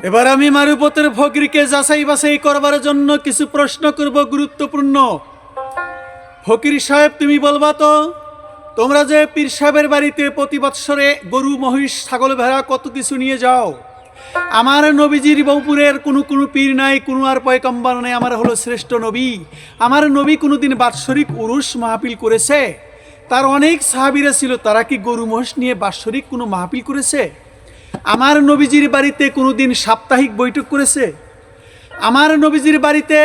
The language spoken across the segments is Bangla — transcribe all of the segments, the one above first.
এবার আমি মারুপতের ফকিরকে যাচাই বাছাই করবার জন্য কিছু প্রশ্ন করব গুরুত্বপূর্ণ। ফকির সাহেব, তুমি বলবা তো, তোমরা যে পীর সাহেবের বাড়িতে প্রতি বৎসরে গরু মহিষ ছাগল ভেড়া কত কিছু নিয়ে যাও, আমার নবীজির বউপুরের কোনো পীর নাই, কোনো আর পয়গম্বর নাই, আমার হলো শ্রেষ্ঠ নবী। আমার নবী কোনোদিন বাৎসরিক উরুস মাহফিল করেছে? তার অনেক সাহাবীরা ছিল, তারা কি গরু মহিষ নিয়ে বাৎসরিক কোনো মাহফিল করেছে? আমার নবীজির বাড়িতে কোনোদিন সাপ্তাহিক বৈঠক করেছে? আমার নবীজির বাড়িতে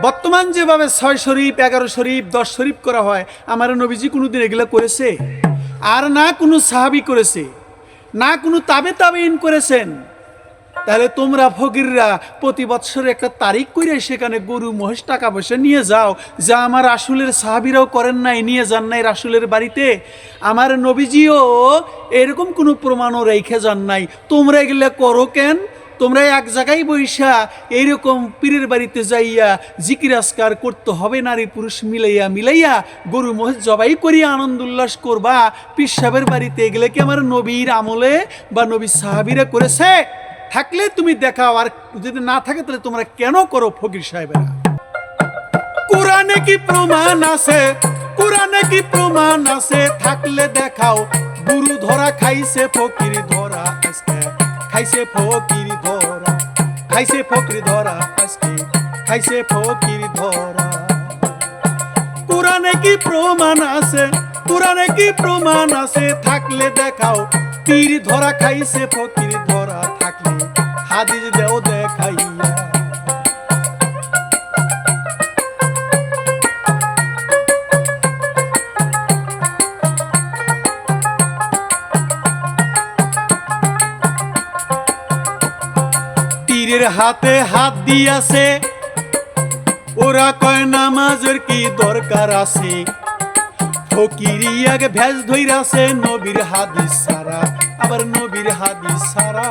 বর্তমান যেভাবে 6 শরীফ 11 শরীফ 10 শরীফ করা হয়, আমার নবীজি কোনোদিন এগুলো করেছে? আর না কোনো সাহাবী করেছে, না কোনো তাবেইন করেছেন। তাহলে তোমরা ফকিররা প্রতি বৎসরে একটা তারিখ করে সেখানে গরু মহিষ টাকা পয়সা নিয়ে যাও, যা আমার রাসূলের সাহাবীরাও করেন নাই, নিয়ে যান নাই রাসূলের বাড়িতে। আমার নবীজিও এরকম কোনো প্রমাণও রেখে যান নাই। তোমরা এগুলো করো কেন? তোমরা এক জায়গায় বৈশা এইরকম পীরের বাড়িতে যাইয়া জিকির আজকার করতে হবে, নারী পুরুষ মিলাইয়া গরু মহিষ জবাই করিয়া আনন্দ উল্লাস করবা। পীর সাহেবের বাড়িতে এগুলো কি আমার নবীর আমলে বা নবীর সাহাবীরা করেছে? থাকলে তুমি দেখাও, আর যদি না থাকে তাহলে তোমরা কেন করো ফকির সাহেবেরা? কোরআনে কি প্রমাণ আছে? কোরআনে কি প্রমাণ আছে? থাকলে দেখাও। গুরু ধরা খাইছে ফকির ধরা আজকে, খাইছে ফকির ধরা, খাইছে ফকির ধরা আজকে, খাইছে ফকির ধরা। কোরআনে কি প্রমাণ আছে? কোরআনে কি প্রমাণ আছে? থাকলে দেখাও। পীর ধরা খাইছে ফকির ধরা, থাকলে হাদিস দেও দেখাইয়া। পীরের হাতে হাত দিয়াছে, ওরা কয় নামাজের কি দরকার আছে? ফকিরি আগে ভেজ ধইরাছে নবীর হাদিস সারা, আবার নবীর হাদিস সারা।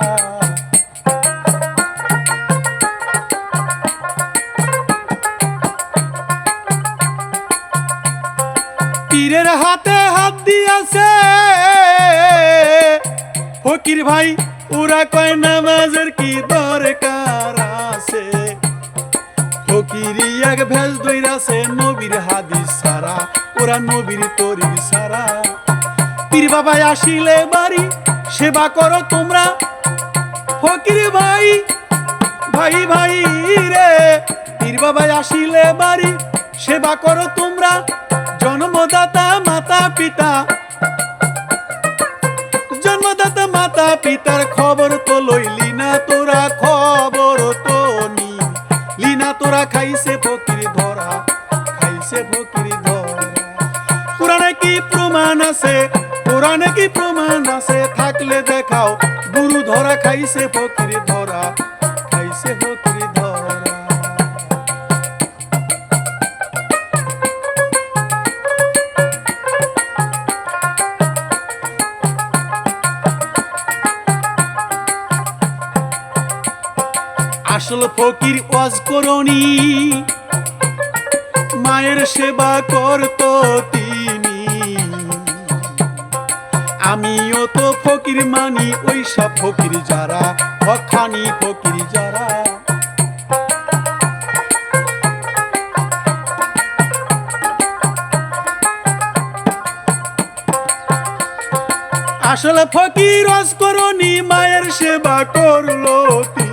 পীরের হাতে হাত দিয়াছে ফকির ভাই, ওরা কয় নামাজের কি দরকার আছে? ফকিরি এক ভেজ ধইরাছে নবীর হাদিস সারা, ওরা নবীর তরিক সারা। পীর বাবা আসিলে বাড়ি সেবা করো তোমরা, ফকির ভাই ভাই ভাই রে। পীর বাবা আসিলে বাড়ি সেবা করো তোমরা, জন্মদাতা মাতা পিতা, জন্মদাতা মাতা পিতার খবর তো লইলি না তোরা, খবর তো নিলি না তোরা। খাইছে ফকির ধরা, খাইছে ফকির ধরা। কোরআনে কি প্রমাণ আছে? কোরআনে কি প্রমাণ আছে? থাকলে দেখাও। গুরু ধরা খাইছে ফকির ধরা, খাইছে ফকির ধরা। আসল ফকির ওয়াজ করনি, মায়ের সেবা করতো তিনি। আমিও তো ফকির মানি, ওই সব ফকির যারা, হক্কানি ফকির যারা। আসলে ফকির ওয়াজ করনি, মায়ের সেবা করলো তিনি।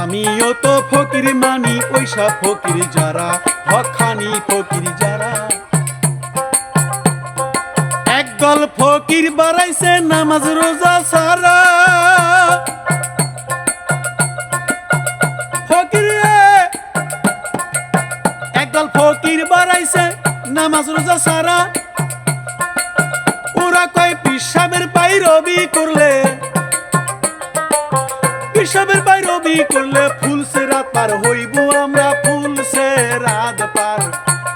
আমিও তো ফকির মানি, ওই সব ফকির যারা, হক্কানি ফকির যারা। একদল ফকির বাড়াইছে নামাজ রোজা সারা, ফকির একদল ফকির বাড়াইছে নামাজ রোজা সারা। ওরা কয় পীর সাহেবের পায়রবি করলে, পীর সাহেবের পায়রবি করলে ফুলসে রাত পার হইব আমরা, ফুলসে রাত পার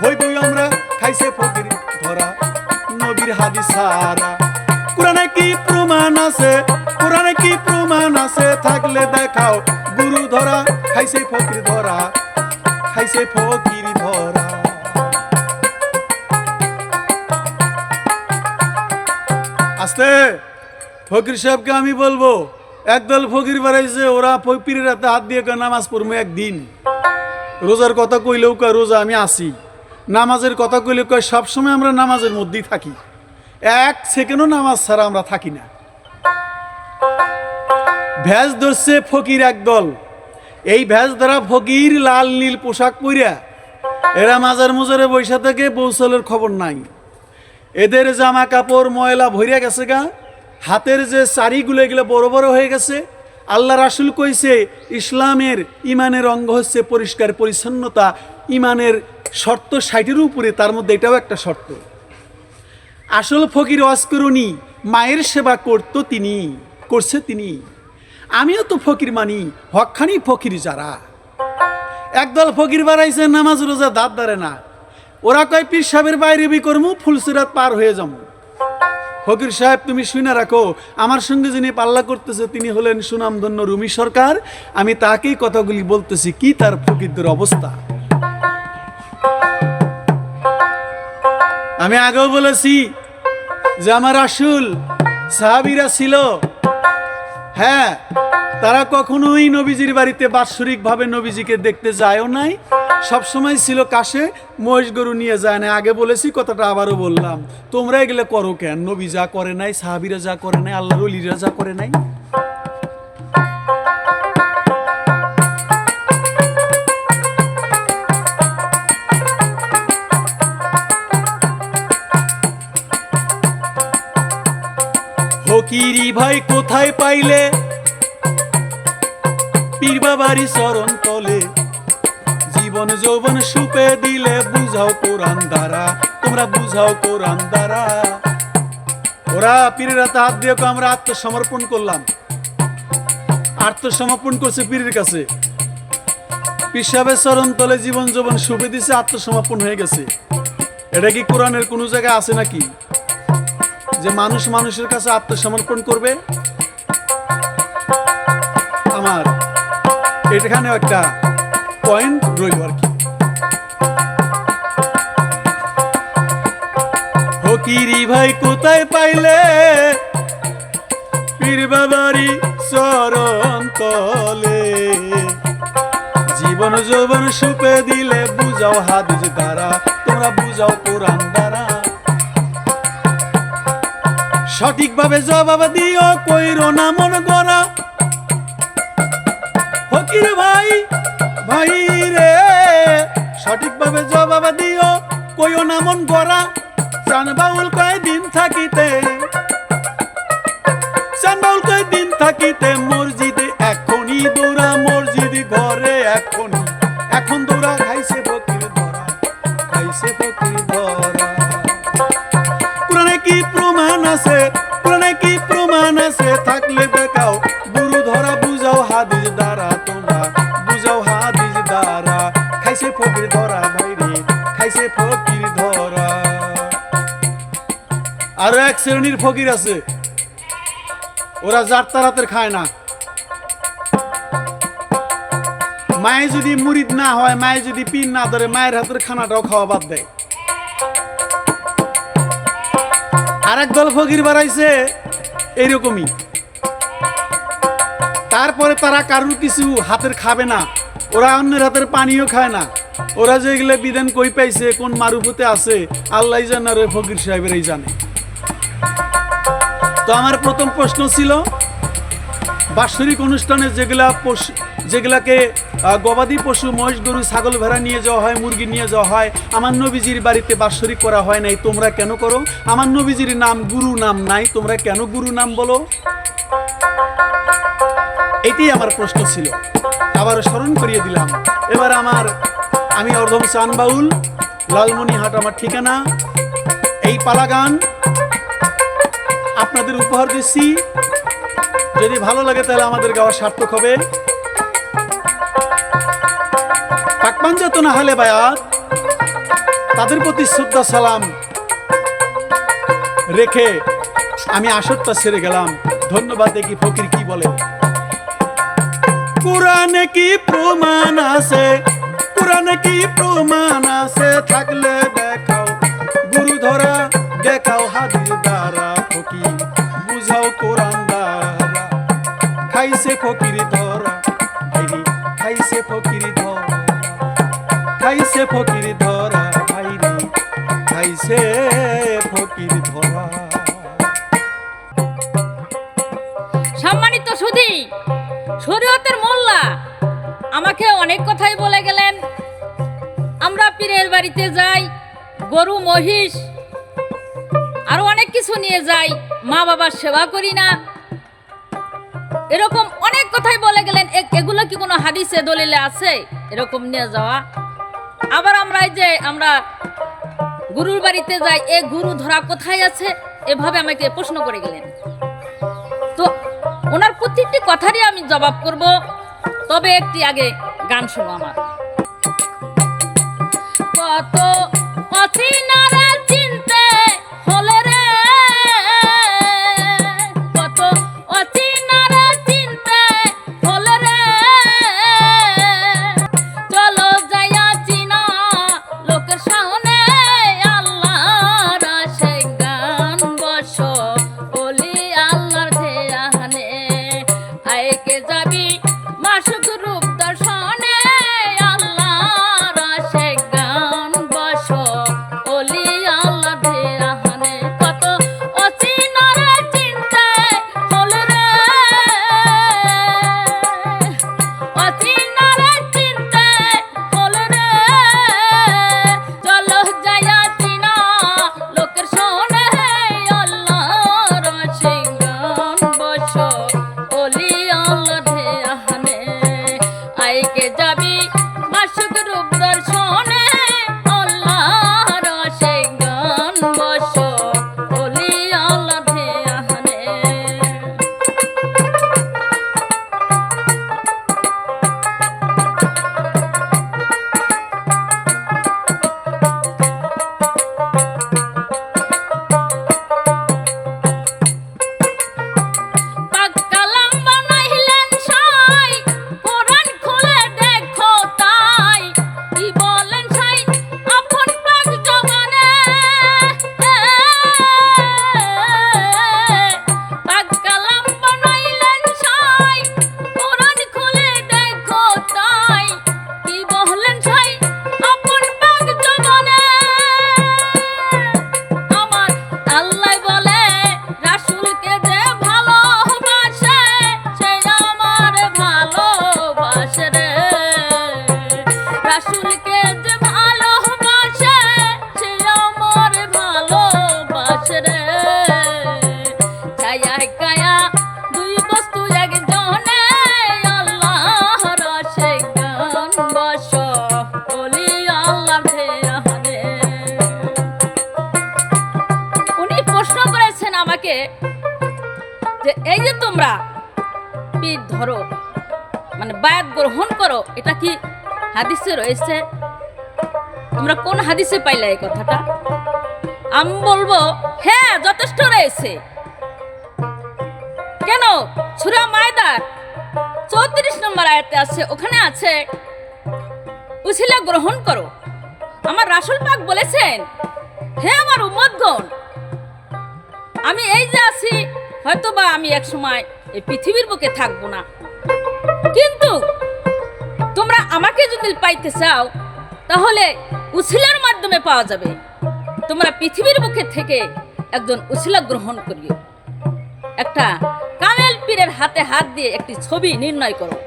হইব আমরা। খাইছে ফকির ধরা, নবীর হাদিস সারা। কোরআনে কি প্রমাণ আছে? কোরআনে কি প্রমাণ আছে? থাকলে দেখাও। গুরু ধরা খাইছে ফকির ধরা, খাইছে ফকির ধরা। আস্তে ফকির সাহেবকে আমি বলবো, একদল ফকির বাড়াইছে, ওরা পীরের হাতে হাত দিয়ে কয় নামাজ পড়বো একদিন। রোজার কথা কইলেও কয় রোজা আমি আসি। নামাজের কথা কইলে কয় সবসময় আমরা নামাজের মধ্যেই থাকি, এক সেকেন্ডও নামাজ ছাড়া আমরা থাকি না। ভেজ ধরছে ফকির একদল। এই ভেজ ধরা ফকির লাল নীল পোশাক পরিয়া এরা মাজার মুজারে বৈশা থেকে বৌসলের খবর নাই। এদের জামা কাপড় ময়লা ভরিয়া গেছে গা, হাতের যে চারিগুলো এগুলো বড় বড় হয়ে গেছে। আল্লাহ রাসূল কইছে ইসলামের ইমানের অঙ্গ হচ্ছে পরিষ্কার পরিচ্ছন্নতা। ইমানের শর্ত 60-এর উপরে, তার মধ্যে এটাও একটা শর্ত। আসল ফকির অস্করণী মায়ের সেবা করতো তিনি, করছে তিনি। আমিও তো ফকির মানি, হকখানি ফকির যারা। একদল ফকির বাড়াইছে নামাজ রোজা দাঁত দাঁড়ে না। ওরা কয় পীর সাহেবের বাইরে বি করমু, ফুলসিরাত পার হয়ে যাবো। ফকির সাহেব তুমি শুনে রাখো, আমার সঙ্গে যিনি পাল্লা করতেছে তিনি হলেন সুনামধন্য রুমি সরকার। আমি তাকেই কথাগুলি বলতেছি, কি তার ফকিরদের অবস্থা। আমি আগেও বলেছি যে আমার রাসূল সাহাবীরা ছিল, হ্যাঁ, তারা কখনোই নবীজির বাড়িতে বাৎসরিকভাবে নবীজিকে দেখতে যায়ও নাই। সবসময় ছিল কাশে, মহিষ গরু নিয়ে যায় না। আগে বলেছি, কথাটা আবারও বললাম, তোমরা এগুলো করো কেন? নবী যা করে নাই, সাহাবীরা যা করে নাই, আল্লাহর ওলিরা যা করে নাই। ফকিরি ভাই কোথায় পাইলে পীর বাবারি চরণ তলে, জীবন যৌবন সুপে দিলে বুঝাও কোরআন দ্বারা, তোমরা বুঝাও কোরআন দ্বারা। ওরা পীরের হাতে হাত দিয়ে আমরা আত্মসমর্পণ করলাম। আত্মসমর্পণ করছে পীরের কাছে, পীর সাহেবের চরণ তলে জীবন যৌবন সুপে দিছে, আত্মসমর্পণ হয়ে গেছে। এটা কি কোরআনের কোনো জায়গায় আছে নাকি যে মানুষ মানুষের কাছে আত্মসমর্পণ করবে? আমার এখানে একটা পয়েন্ট রইল আর কি। ফকিরি ভাই কোথায় পাইলে পীর বাবারি চরণ তলে, জীবন যৌবন সুপে দিলে বুঝাও হাদিস দ্বারা, তোমরা বুঝাও কোরআন দ্বারা। সঠিকভাবে জবাব দিও, কইরো না মন গড়া। ফকির ভাই ভাই রে, সঠিকভাবে জবাব দিও, কইও না মন গড়া। চান বাউল কয়দিন থাকিতে, চান বাউল কয়দিন থাকিতে মসজিদে এখনই দৌড়া, মসজিদ ঘরে এখনই, এখন দৌড়া। খাইছে ফকির ধরা, খাইছে ফকির ধরা। কোরআনে কি প্রমাণ আছে? কোরআনে কি প্রমাণ আছে? থাকলে দেখাও, গুরু ধরা বুঝাও হাদিস দ্বারা, তোমরা বুঝাও হাদিস দ্বারা। খাইছে ফকির ধরা ভাইরে, খাইছে ফকির ধরা। আরো এক শ্রেণীর ফকির আছে, ওরা জারতার হাতের খায় না। মায়ে যদি মুরিদ না হয়, মায়ে যদি পিন না ধরে, মায়ের হাতের খানাটাও খাওয়া বাদ দেয়। আর একদল ফকির বাড়াইছে এইরকমই। তারপরে তারা কারুর কিছু হাতের খাবে না, ওরা অন্যের হাতের পানিও খায় না। ওরা যেগুলো বিধান কই পাইছে, কোন মারুফতে আছে, আল্লাহ জানে, আর ফকির সাহেবেরই জানে। তো আমার প্রথম প্রশ্ন ছিল, বাৎসরিক অনুষ্ঠানে যেগুলাকে গবাদি পশু, মহিষ গরু ছাগল ভেড়া নিয়ে যাওয়া হয়, মুরগি নিয়ে যাওয়া হয়, আমার নবীজির বাড়িতে বাৎসরিক করা হয় নাই, তোমরা কেন করো? আমার নবীজির নাম গুরু নাম নাই, তোমরা কেন গুরু নাম বলো? এটাই আমার প্রশ্ন ছিল, আবার স্মরণ করিয়ে দিলাম। এবার আমি অর্ধম চান বাউল, লালমনিহাট আমার ঠিকানা। এই পালা গান আপনাদের উপহার দিচ্ছি, যদি ভালো লাগে তাহলে আমাদের গাওয়া সার্থক হবে। পাকপাঞ্জাত না হলে বায়াত, তাদের প্রতি শ্রদ্ধা সালাম রেখে আমি আসরটা ছেড়ে গেলাম। ধন্যবাদ। দেখি ফকির কি বলে। কোরআনে কি প্রমাণ আছে? কোরআনে কি প্রমাণ আছে? থাকলে দেখাও, গুরু ধরা দেখাও হাদিস দ্বারা। ফকির বুঝাও কোরআন দ্বারা। খাইছে ফকির ধরা, ভাইরে খাইছে ফকির ধরা, খাইছে ফকির ধরা, ভাইরে খাইছে ফকির ধরা। সম্মানিত সুধী, শরীয়তের মোল্লা আমাকে অনেক কথাই বলে গেলেন। আমরা পীরের বাড়িতে যাই, গরু মহিষ আরো অনেক কিছু নিয়ে যাই, মা বাবার সেবা করি না, এরকম অনেক কথাই বলে গেলেন। এগুলো কি কোনো হাদিসে দলিলে আছে এরকম নিয়ে যাওয়া? আবার আমরা এই যে আমরা গুরুর বাড়িতে যাই, এ গুরু ধরা কোথায় আছে এভাবে আমাকে প্রশ্ন করে গেলেন। তো ওনার প্রত্যেকটি কথারই আমি জবাব করব, তবে একটি আগে গান শোনো আমার। কত অচিনারা চিনতে হলে রে, কত অচিনারা চিনতে হলে রে, চলো যাইয়া চিনা লোকের সামনে আল্লাহর আশিক গান বসো বলি আল্লাহর ধ্যানে, আইকে যাবি মাসুক রূপ দর্শনে আল্লাহর আশিক গান বসো বলি আল্লাহর ধ্যানে। কত অচিনারা চিনতে হলো রে, অচিনারা চিনতে হলো রে, চলো যাইয়া চিনা লোকের শোনে আল্লাহর আশিক গান বসো বলি আল্লাহর ধ্যানে, আইকে যাবি মাসুক রূপ দর্শনে আল্লাহর আশিক গান বসো বলি আল্লাহর ধ্যানে। পাক্কালাম বানাইলেন সাই, কোরআন খুলে দেখো তাই, কি বলেন সাই আপন পাক জবানে, পাক্কালাম বানাইলেন সাই, কোরআন খুলে দেখো তাই, কি বলেন সাই আপন পাক জবানে। আমার আল্লাহ বলে রাসূলকে যে ভালোবাসে সে আমার ভালোবাসে রে, রাসূলকে যে ভালোবাসে সে আমার ভালোবাসে রে, ছায়া কায়া দুই বস্তু একজনে আল্লাহর আশিক গান বসো বলি আল্লাহর ধ্যানে। উনি প্রশ্ন করেছেন আমাকে যে এই যে তোমরা পীর ধরো মানে বায়াত গ্রহণ করো, এটা কি হাদিসে রয়েছে? তোমরা কোন হাদিসে পাইলা এই কথাটা? আমি বলবো হ্যাঁ, যথেষ্ট রয়েছে। কেন? সূরা মায়দার 34 নম্বর আয়াতে আছে, ওখানে আছে উছিলা গ্রহণ করো। আমার রাসূল পাক বলেছেন, হে আমার উম্মতগণ, আমি এই যে আছি, হয়তোবা আমি এক সময় এই পৃথিবীর বুকে থাকবো না, কিন্তু তোমরা আমাকে যদি পাইতে চাও তাহলে উছিলার মাধ্যমে পাওয়া যাবে। তোমরা পৃথিবীর বুকে থেকে একজন উছিলা গ্রহণ করিও, একটা কামেল পীরের হাতে হাত দিয়ে একটি ছবি নির্ণয় করো,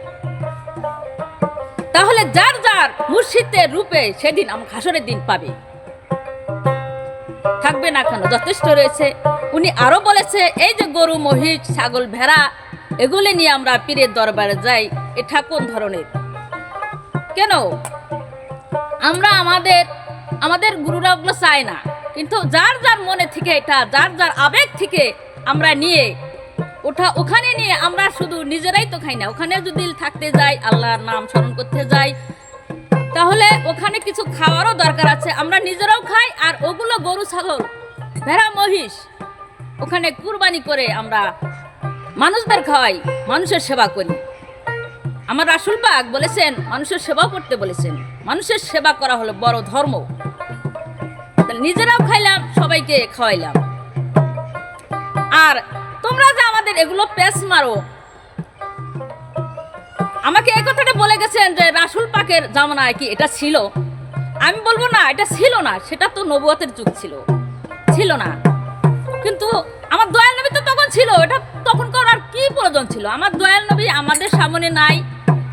তাহলে যার যার মুর্শিদের রূপে সেদিন আমার হাসরের দিন পাবে। থাকবে না কেন? যথেষ্ট রয়েছে। উনি আরো বলেছে, এই যে গরু মহিষ ছাগল ভেড়া এগুলি নিয়ে আমরা পীরের দরবারে যাই, এটা কোন ধরনের? কেন? আমরা আমাদের গুরুরা ওগুলো চায় না, কিন্তু যার যার মনে থেকে, এটা যার যার আবেগ থেকে আমরা নিয়ে ওখানে নিয়ে আমরা শুধু নিজেরাই তো খাই না, ওখানে যদি থাকতে যাই, আল্লাহর নাম স্মরণ করতে যাই, তাহলে ওখানে কিছু খাওয়ারও দরকার আছে। আমরা নিজেরাও খাই, আর ওগুলো গরু ছাগল ভেড়া মহিষ ওখানে কুরবানি করে আমরা মানুষদের খাওয়াই, মানুষের সেবা করি। আমার রাসূল পাক বলেছেন মানুষের সেবা করতে বলেছেন, মানুষের সেবা করা হলো বড় ধর্ম। নিজেরাও খাইলাম, সবাইকে খাওয়াইলাম। আর তোমরা যে আমাদের এগুলো পেছ মারো, গেছেন যে রাসূল পাকের জামানায় কি এটা ছিল? আমি বলবো না এটা ছিল না, সেটা তো নবুয়তের যুগ ছিল না। কিন্তু আমার দয়াল নবী তো তখন ছিল, এটা তখন করার কি প্রয়োজন ছিল? আমার দয়াল নবী আমাদের সামনে নাই,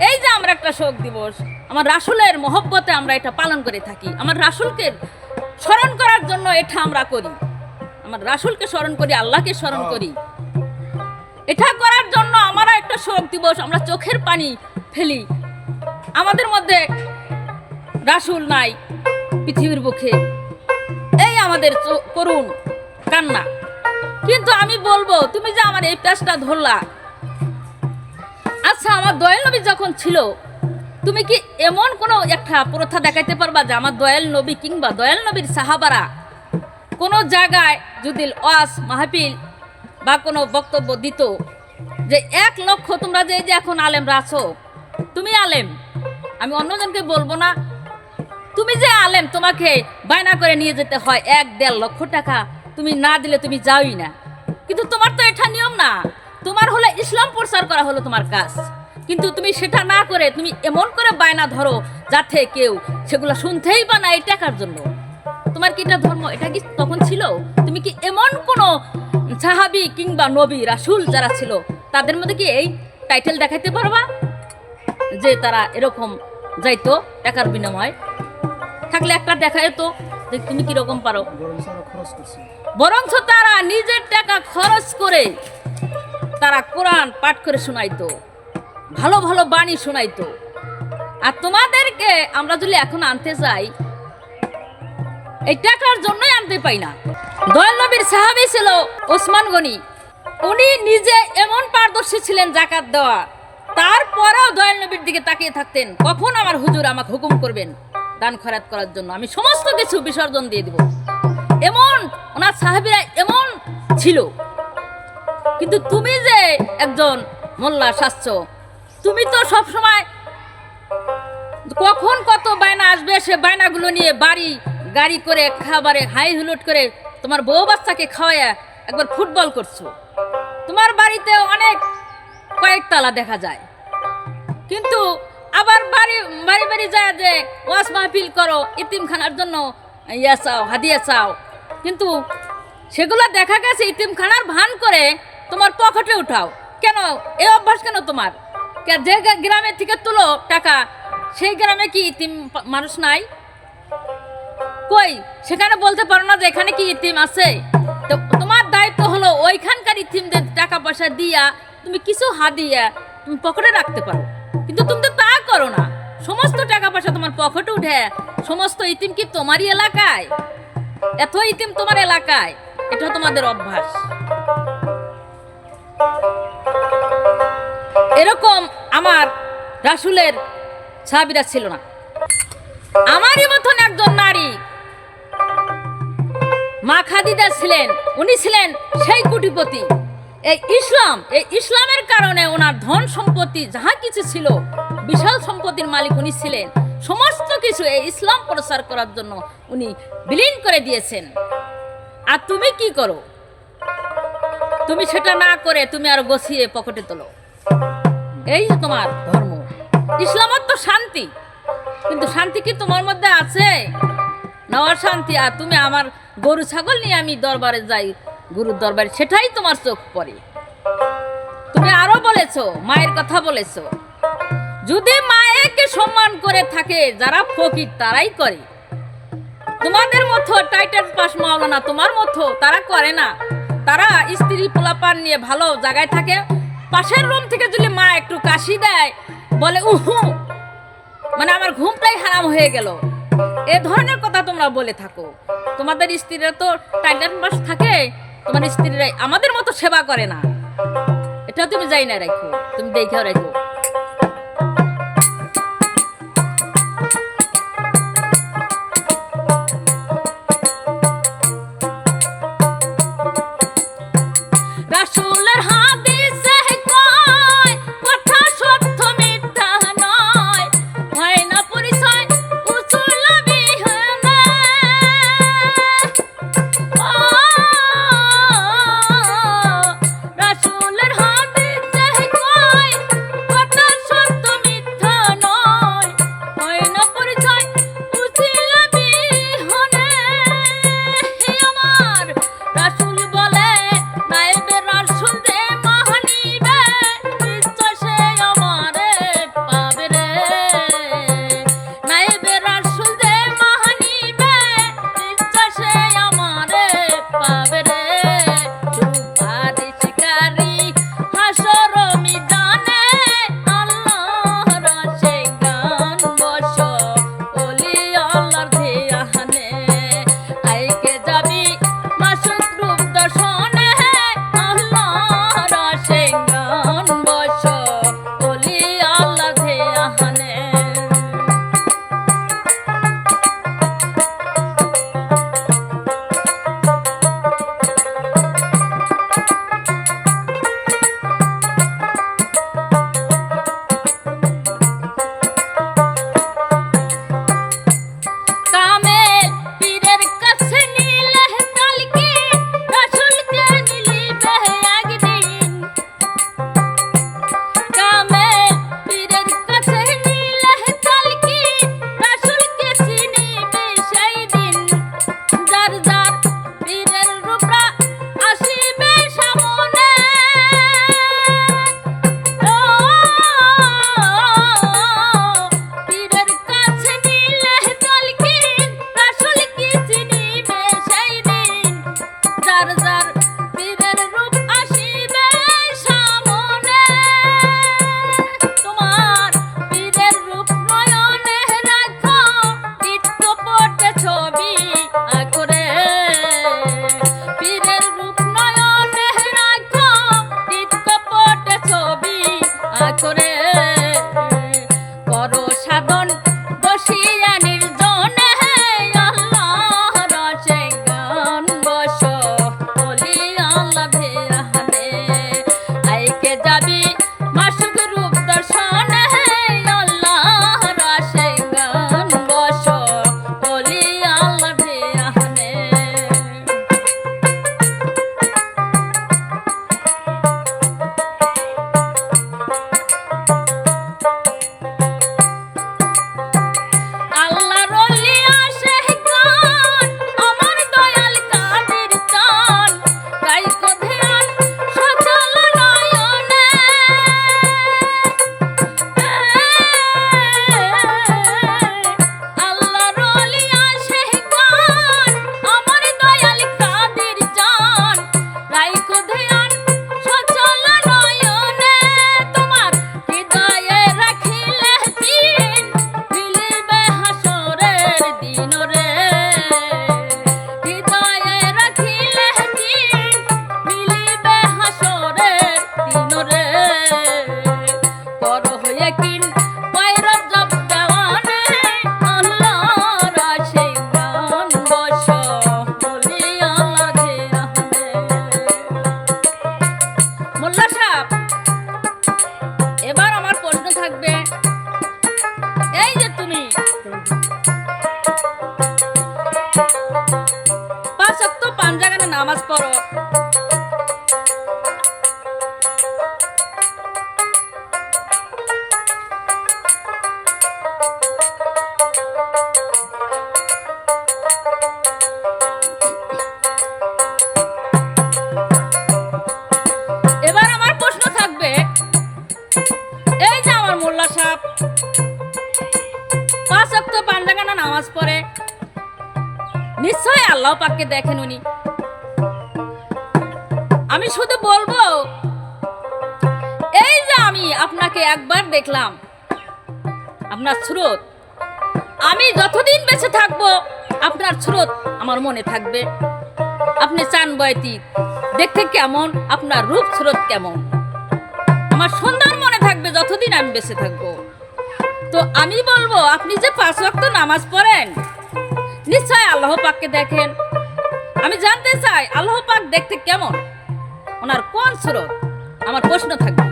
এই যে আমরা একটা শোক দিবস আমার রাসূলের মহব্বতে আমরা এটা পালন করে থাকি, আমার রাসূলকে স্মরণ করার জন্য এটা আমরা করি, আমার রাসূলকে স্মরণ করি, আল্লাহকে স্মরণ করি। এটা করার জন্য আমরা একটা শোক দিবস, আমরা চোখের পানি ফেলি, আমাদের মধ্যে রাসূল নাই পৃথিবীর বুকে, এই আমাদের করুণ কান্না। কিন্তু আমি বলবো তুমি যে আমার এই পেশটা ধরলা, আচ্ছা আমার দয়াল নবী যখন ছিল তুমি কি এমন কোনো একটা প্রথা দেখাইতে পারবা যে আমার দয়াল নবী কিংবা দয়াল নবীর সাহাবারা কোনো জায়গায় যদি ওয়াজ মাহফিল বা কোনো বক্তব্য দিত যে 1 লক্ষ, তোমরা যে এখন আলেমরা আছো, তুমি আলেম, আমি অন্যজনকে বলবো না, তুমি যে আলেম তোমাকে বায়না করে নিয়ে যেতে হয় 1-1.5 লক্ষ টাকা, তুমি না দিলে তুমি যাওই না। কিন্তু তোমার তো এটা নিয়ম না, তোমার হলে ইসলাম প্রচার করা হলো তোমার কাজ, কিন্তু তুমি সেটা না করে তুমি এমন করে বায়না ধরো যাতে কেউ সেগুলো শুনতেই বা না এই টাকার জন্য। তোমার কি এটা ধর্ম? এটা কি তখন ছিল? তুমি কি এমন কোনো সাহাবী কিংবা নবী রাসূল যারা ছিল তাদের মধ্যে কি এই টাইটেল দেখাইতে পারবা যে তারা এরকম যাইতো টাকার বিনিময়ে? থাকলে একটা দেখায় তো যে তুমি কিরকম পারো। বরঞ্চ তারা নিজের টাকা খরচ করে তারা কোরআন পাঠ করে শোনাইতো, ভালো ভালো বাণী শোনাইতো। আর তোমাদেরকে আমরা যদি এখন আনতে যাই এই টাকার জন্যই আনতে পাই না। দয়াল নবীর সাহাবী ছিল ওসমান গনি, উনি নিজে এমন পারদর্শী ছিলেন জাকাত দেওয়া, তারপরেও দয়াল নবীর দিকে তাকিয়ে থাকতেন কখন আমার হুজুর আমাকে হুকুম করবেন দান খয়রাত করার জন্য, আমি সমস্ত কিছু বিসর্জন দিয়ে দিব। এমন ওনার সাহাবীরা এমন ছিল। কিন্তু তুমি যে একজন মোল্লা শাস্ত্র, তুমি তো সব সময় কখন কত বায়না আসবে সে বায়নাগুলো নিয়ে বাড়ি গাড়ি করে খাবারে হাই হুলুট করে তোমার বউ বাচ্চাকে খাওয়ায় একবার ফুটবল করছো। তোমার বাড়িতে অনেক কয়েকতলা দেখা যায়, কিন্তু আবার বাড়ি বাড়ি বাড়ি যায় যে ওয়াজ মাহফিল করো, ইতিমখানার জন্য ইয়া চাও, হাদিয়া চাও, কিন্তু সেগুলো দেখা গেছে ইতিমখানার ভান করে তোমার পকেটে উঠাও। কেন এই অভ্যাস? কেন তোমার? যে গ্রামে থেকে তুলো টাকা সেই গ্রামে কি ইতিম মানুষ নাই? কই সেখানে বলতে পারো না যে এখানে কি ইতিম আছে? তো তোমার দায়িত্ব হলো ওইখানকার ইতিমদের টাকা পয়সা দিয়া তুমি কিছু হাদিয়া তুমি পকেটে রাখতে পারো, কিন্তু তুমি তো তা করো না। সমস্ত টাকা পয়সা তোমার পকেটে উঠে সমস্ত ইতিম কি তোমারই এলাকায়? এত ইতিম তোমার এলাকায়, এটা তোমাদের অভ্যাস। এরকম আমার রাসূলের সাহাবীরা ছিল না। আমারই মতন একজন নারী মা খাদিজা ছিলেন, উনি ছিলেন সেই কোটিপতি। এই ইসলামের কারণে ওনার ধন সম্পত্তি যাহা কিছু ছিল, বিশাল সম্পত্তির মালিক উনি ছিলেন। সমস্ত কিছু এই ইসলাম প্রচার করার জন্য উনি বিলীন করে দিয়েছেন। আর তুমি কি করো? তুমি সেটা না করে তুমি আর গছিয়ে পকেটে তোলো। এই যে তোমার ধর্ম। ইসলামত তো শান্তি, কিন্তু শান্তি কি তোমার মধ্যে আছে? নেওয়ার শান্তি। আর তুমি আমার গরু ছাগল নিয়ে আমি দরবারে যাই, গুরুর দরবারে, সেটাই তোমার চোখ পড়ে। তুমি আরো বলেছো, মায়ের কথা বলেছো, যদি মায়েকে সম্মান করে থাকে যারা ফকির তারাই করে। তোমাদের মতো টাইটেল পাস মাওলানা তোমার মতো তারা করে না। তারা স্ত্রী পোলাপান নিয়ে ভালো জায়গায় থাকে, পাশের রুম থেকে যদি মা একটু কাশি দেয় বলে উহু, মানে আমার ঘুমটাই হারাম হয়ে গেল। এ ধরনের কথা তোমরা বলে থাকো। তোমাদের স্ত্রীরা তো টাইটেল পাস থাকে, তোমার স্ত্রীরা আমাদের মতো সেবা করে না। এটা তুমি যাই না রাখো, তুমি দেখেও রাখো। রাসূলের হাদিসে কয় কথা সত্য মিথ্যা নয়, হয় না পরিচয় উচুল বিহনে। রাসূলের হাদিসে কয় না করে করো সাধন বসিয়া নির্জনে আল্লাহর রসে গান বসো বলি আল্লাহ ধ্যানে আইকে যাবি মাসুক রূপ দর্শনে আল্লাহর রসে গান বসো বলি আল্লাহ ধ্যানে আল্লাহর ওলি আসে গান আমার দয়াল কাদের চান রাইকো ধ্যান সচল নয়নে আল্লাহর ওলি আসে গান আমার দয়াল কাদের চান রাইকো ধ্যান সচল নয়নে তোমার হৃদয়ে রাখিলে দিন মিলিবে হাসরের দিন রে হৃদয়ে রাখিলে দিন মিলিবে হাসরের দিন রে করো হয়ে কিন পয়রব জব দেওয়ানে আল্লাহর আশে গান বসো বলি আল্লাহ ধ্যানে মোল্লা সাহেব এবার আমার প্রশ্ন থাকবে এই যে তুমি 5 ওয়াক্ত পাঞ্জাগানে নামাজ পড়ো এবার আমার প্রশ্ন থাকবে এই যে আমার মোল্লা সাহেব 5 ওয়াক্ত পাঞ্জাগানে নামাজ পড়ে নিশ্চয় আল্লাহ পাককে দেখেন উনি আমি শুধু বলবো এই যে আমি আপনাকে একবার দেখলাম আপনার স্রোত আমি যতদিন বেঁচে থাকবো আপনার স্রোত আমার মনে থাকবে আপনি চান বয়তি দেখতে কেমন আপনার রূপ স্রোত কেমন আমার সুন্দর মনে থাকবে যতদিন আমি বেঁচে থাকবো তো আমি বলবো আপনি যে 5 ওয়াক্ত নামাজ পড়েন নিশ্চয় আল্লাহ পাককে দেখেন আমি জানতে চাই আল্লাহ পাক দেখতে কেমন ওনার কোন স্রোত আমার প্রশ্ন থাকবে